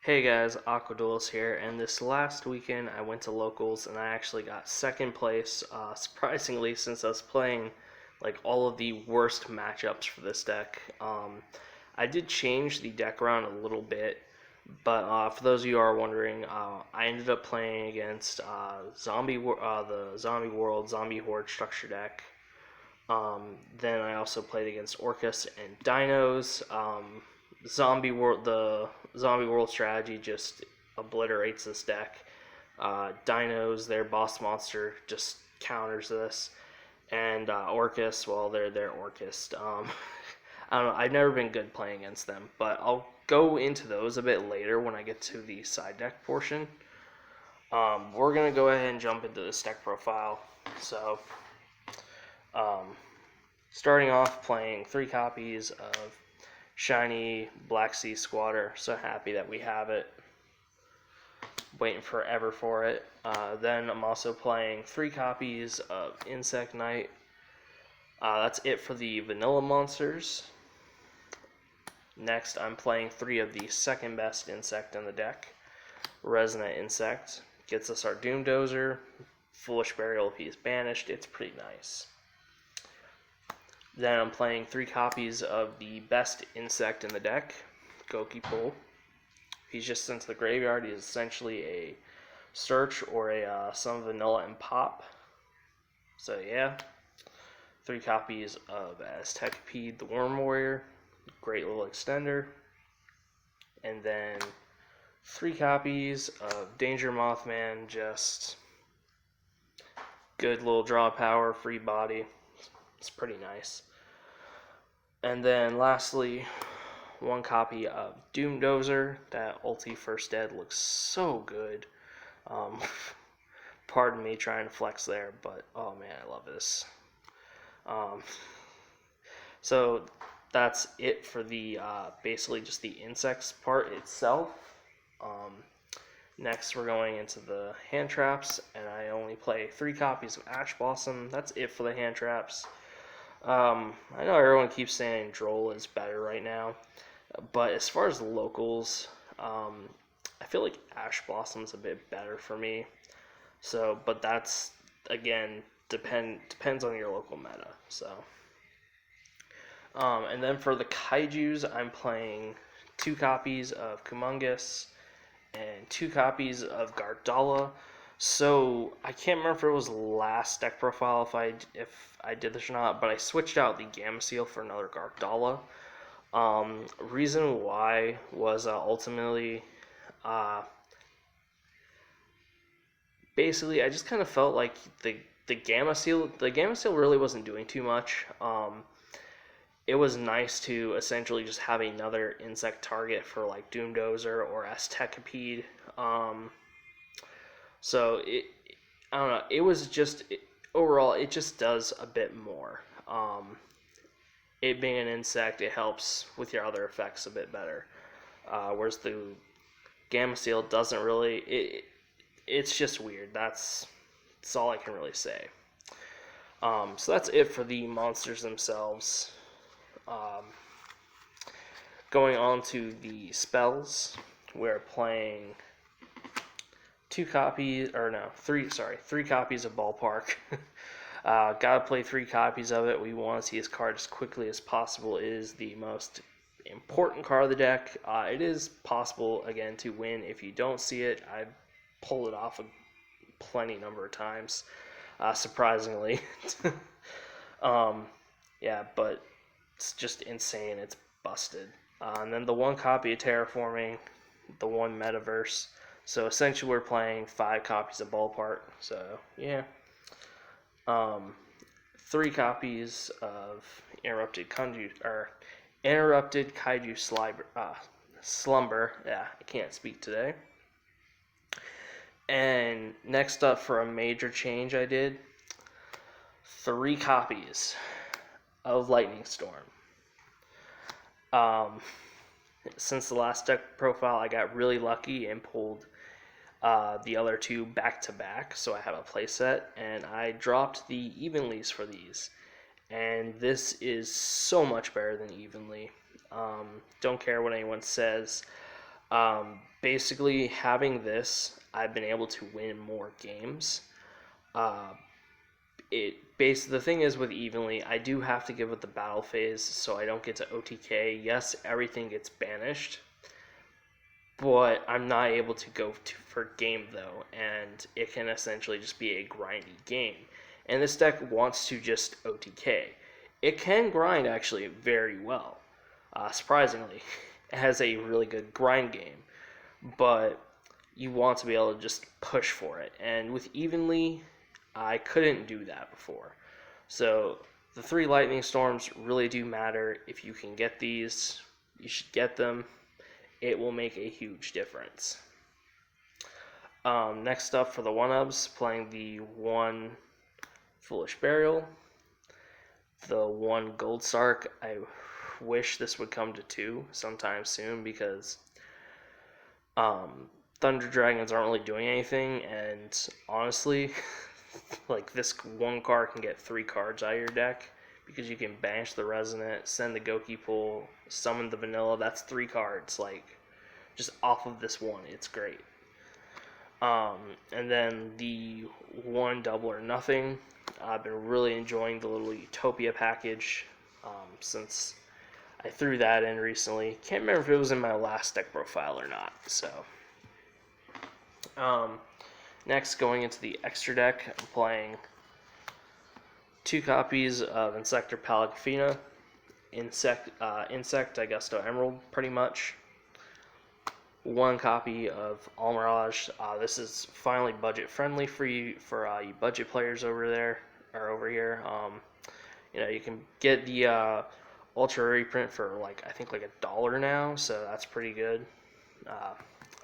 Hey guys, Aqua Duelist here, and this last weekend I went to locals and I actually got second place, surprisingly, since I was playing like all of the worst matchups for this deck. I did change the deck around a little bit, but for those of you who are wondering, I ended up playing against the Zombie World, Zombie Horde structure deck. Then I also played against orcust and dinos. The Zombie World strategy just obliterates this deck. Dinos, their boss monster, just counters this, and orcust, well, they're orcust. I don't know. I've never been good playing against them, but I'll go into those a bit later when I get to the side deck portion. We're gonna go ahead and jump into this deck profile. So, um, starting off playing 3 copies of shiny Black Sea Squatter. So happy that we have it. Waiting forever for it. Then I'm also playing 3 copies of Insect Knight. That's it for the vanilla monsters. Next, I'm playing 3 of the second best insect in the deck. Resonant Insect. Gets us our Doom Dozer. Foolish Burial if he's banished. It's pretty nice. Then I'm playing 3 copies of the best insect in the deck, Goki Pull. He's just sent to the graveyard. He's essentially a search or a some vanilla and pop. So yeah, 3 copies of Aztekipede, the Worm Warrior, great little extender. And then 3 copies of Danger Mothman, just good little draw power, free body. It's pretty nice. And then lastly, 1 copy of Doom Dozer. That ulti first dead looks so good. Pardon me trying to flex there, but oh man, I love this. So that's it for the basically just the insects part itself. Next, we're going into the hand traps, and I only play 3 copies of Ash Blossom. That's it for the hand traps. I know everyone keeps saying Droll is better right now, but as far as locals, I feel like Ash Blossom's a bit better for me. So, but that's again depends on your local meta. So, and then for the kaijus, I'm playing 2 copies of Kumungus and 2 copies of Gardala. So I can't remember if it was last deck profile if I did this or not, but I switched out the Gamma Seal for another Gardala. Reason why was ultimately, basically I just kind of felt like the Gamma Seal really wasn't doing too much. It was nice to essentially just have another insect target for like Doom Dozer or Aztekipede. So I don't know. It was just overall, it just does a bit more. It being an insect, it helps with your other effects a bit better. Whereas the Gamma Seal doesn't really. It's just weird. That's all I can really say. So that's it for the monsters themselves. Going on to the spells, we're playing 3 copies of Ballpark. Gotta play 3 copies of it. We want to see his card as quickly as possible. It is the most important card of the deck. It is possible, again, to win if you don't see it. I pulled it off a plenty number of times, surprisingly. Yeah, but it's just insane. It's busted. And then the 1 copy of Terraforming, the 1 Metaverse. So essentially we're playing 5 copies of Ballpark. So yeah. 3 copies of Interrupted Kaiju Slumber. Yeah, I can't speak today. And next up for a major change I did, 3 copies of Lightning Storm. Since the last deck profile, I got really lucky and pulled the other 2 back to back, so I have a playset, and I dropped the Evenlys for these, and this is so much better than Evenly. Don't care what anyone says. Basically, having this, I've been able to win more games. Uh, the thing is with evenly, I do have to give it the battle phase, so I don't get to OTK. Yes, everything gets banished, but I'm not able to go for game though, and it can essentially just be a grindy game. And this deck wants to just OTK. It can grind actually very well, surprisingly. It has a really good grind game, but you want to be able to just push for it. And with evenly, I couldn't do that before. So the 3 lightning storms really do matter. If you can get these, you should get them. It will make a huge difference. Next up for the 1-ups, playing the 1 Foolish Burial, the 1 Gold Sark. I wish this would come to 2 sometime soon, because Thunder Dragons aren't really doing anything, and honestly, like, this 1 card can get 3 cards out of your deck, because you can banish the Resonant, send the Goki Pool, summon the Vanilla. That's 3 cards, like, just off of this 1. It's great. And then the 1 Double or Nothing. I've been really enjoying the little Utopia package since I threw that in recently. Can't remember if it was in my last deck profile or not. So, next, going into the extra deck, I'm playing 2 copies of Insector Palagafina, Insect Augusto Emerald, pretty much. 1 copy of Almirage. This is finally budget friendly for you budget players over there or over here. You can get the Ultra reprint for I think $1 now, so that's pretty good.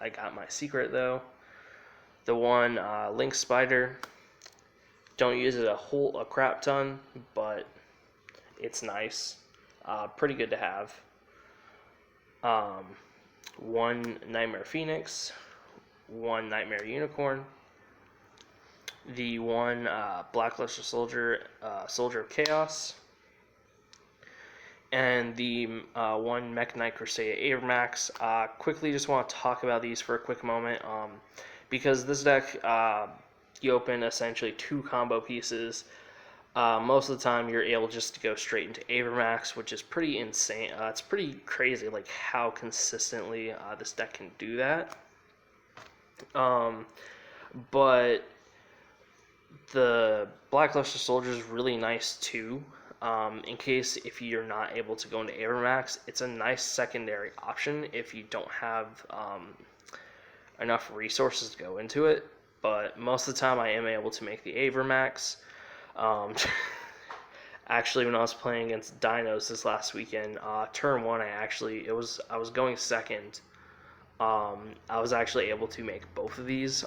I got my secret though. The 1 Link Spider. Don't use it a crap ton, but it's nice. Pretty good to have. 1 Nightmare Phoenix, 1 Nightmare Unicorn, the 1 Blackluster Soldier, Soldier of Chaos, and the 1 Mech Knight Crusader Avermax. Quickly, just want to talk about these for a quick moment, because this deck, you open essentially 2 combo pieces. Most of the time, you're able just to go straight into Avermax, which is pretty insane. It's pretty crazy, how consistently this deck can do that. But the Blackluster Soldier is really nice too. In case if you're not able to go into Avermax, it's a nice secondary option if you don't have enough resources to go into it. But most of the time, I am able to make the Avermax. Actually, when I was playing against Dinos this last weekend, turn 1, I was going second. I was actually able to make both of these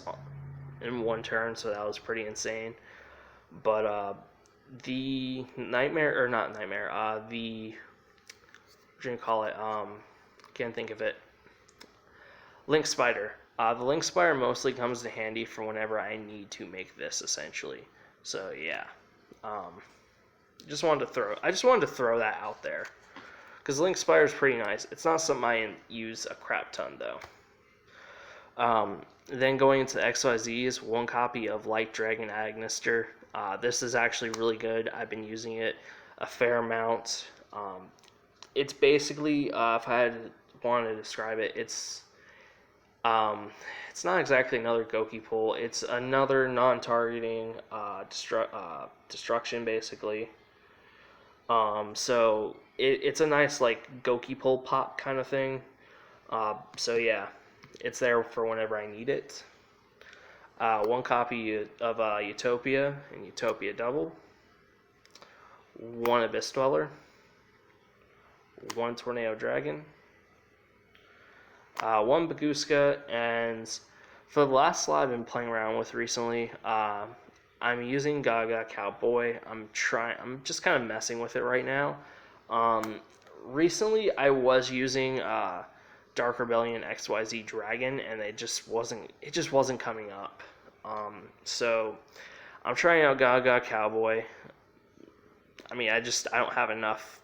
in 1 turn, so that was pretty insane. But the Nightmare, or not Nightmare, what do you call it? Can't think of it. Link Spider. The Link Spider mostly comes in handy for whenever I need to make this, essentially. So yeah, I just wanted to throw that out there, because Link Spire is pretty nice. It's not something I use a crap ton though. Then going into the XYZs, 1 copy of Light Dragon Agnister. This is actually really good. I've been using it a fair amount. It's basically, if I wanted to describe it, it's not exactly another Goki Pull. It's another non-targeting destruction, basically. So it's a nice Goki Pull pop kind of thing. So yeah, it's there for whenever I need it. 1 copy of Utopia and Utopia Double. 1 Abyss Dweller. 1 Tornado Dragon. 1 Baguska, and for the last slot I've been playing around with recently, I'm using Gaga Cowboy. I'm just kind of messing with it right now. Recently I was using Dark Rebellion XYZ Dragon, and it just wasn't coming up. So I'm trying out Gaga Cowboy. I mean, I don't have enough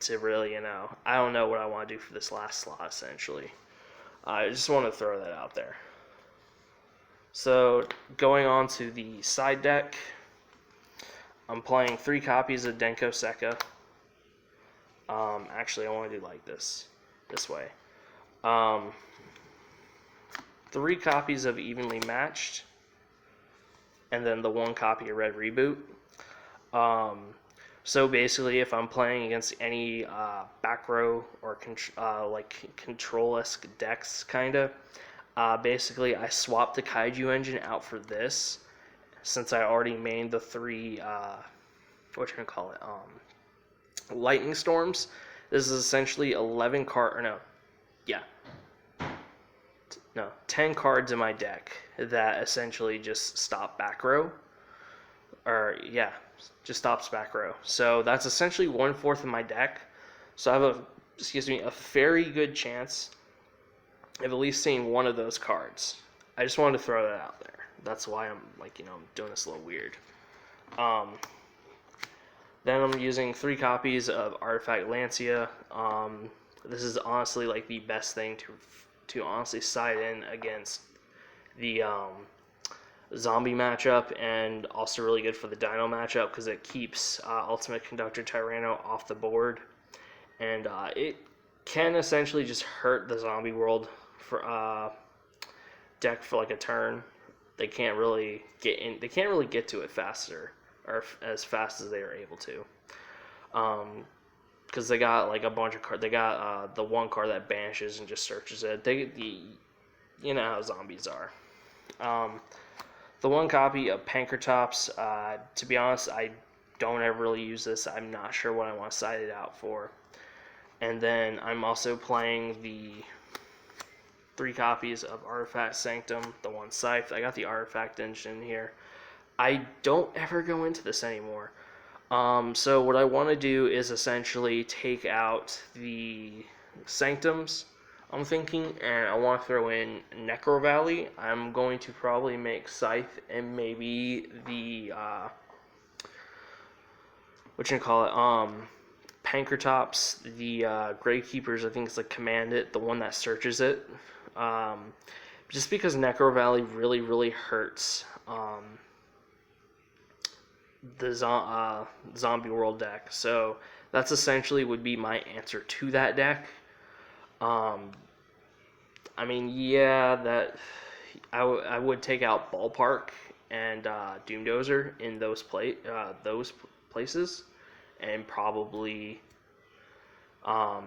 to really, I don't know what I want to do for this last slot, essentially. I just want to throw that out there. So going on to the side deck, I'm playing 3 copies of Denko Sekka. Actually, I want to do like this way. 3 copies of Evenly Matched, and then the 1 copy of Red Reboot. So basically, if I'm playing against any back row or like control-esque decks, kinda, basically I swapped the Kaiju engine out for this, since I already mained the 3 Lightning Storms. This is essentially 10 cards in my deck that essentially just stop back row. Just stops back row. So that's essentially 1/4 of my deck. So I have a very good chance of at least seeing one of those cards. I just wanted to throw that out there. That's why I'm doing this a little weird. Then I'm using 3 copies of Artifact Lancia. This is honestly like the best thing to honestly side in against the zombie matchup, and also really good for the dino matchup because it keeps Ultimate Conductor Tyranno off the board, and it can essentially just hurt the zombie world for deck for like a turn. They can't really get in. They can't really get to it faster or as fast as they are able to, because they got like a bunch of cards. They got the 1 card that banishes and just searches it. You know how zombies are. The 1 copy of Pankratops, to be honest, I don't ever really use this. I'm not sure what I want to side it out for. And then I'm also playing the 3 copies of Artifact Sanctum, the 1 Scythe. I got the Artifact engine here. I don't ever go into this anymore. So what I want to do is essentially take out the Sanctums, I'm thinking, and I want to throw in Necro Valley. I'm going to probably make Scythe and maybe the Pankratops, the Gravekeepers. I think it's like Command It, the one that searches it. Just because Necro Valley really hurts the Zombie World deck. So that's essentially would be my answer to that deck. I mean, yeah, that I would take out Ballpark and Doomdozer in those places, and probably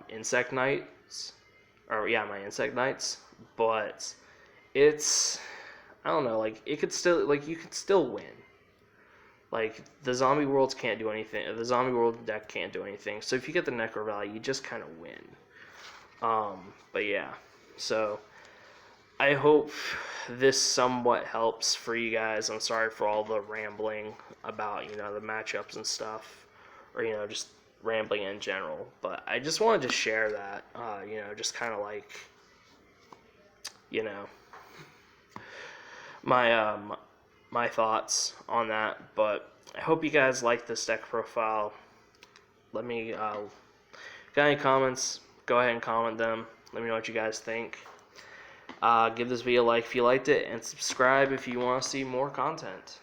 Insect Knights, my Insect Knights. But it's, I don't know, like you could still win. Like the Zombie Worlds can't do anything. The Zombie World deck can't do anything. So if you get the Necro Valley, you just kind of win. But yeah, so I hope this somewhat helps for you guys. I'm sorry for all the rambling about, the matchups and stuff, or, just rambling in general. But I just wanted to share that, just kind of like, my thoughts on that. But I hope you guys like this deck profile. Let me, got any comments? Go ahead and comment them. Let me know what you guys think. Give this video a like if you liked it, and subscribe if you want to see more content.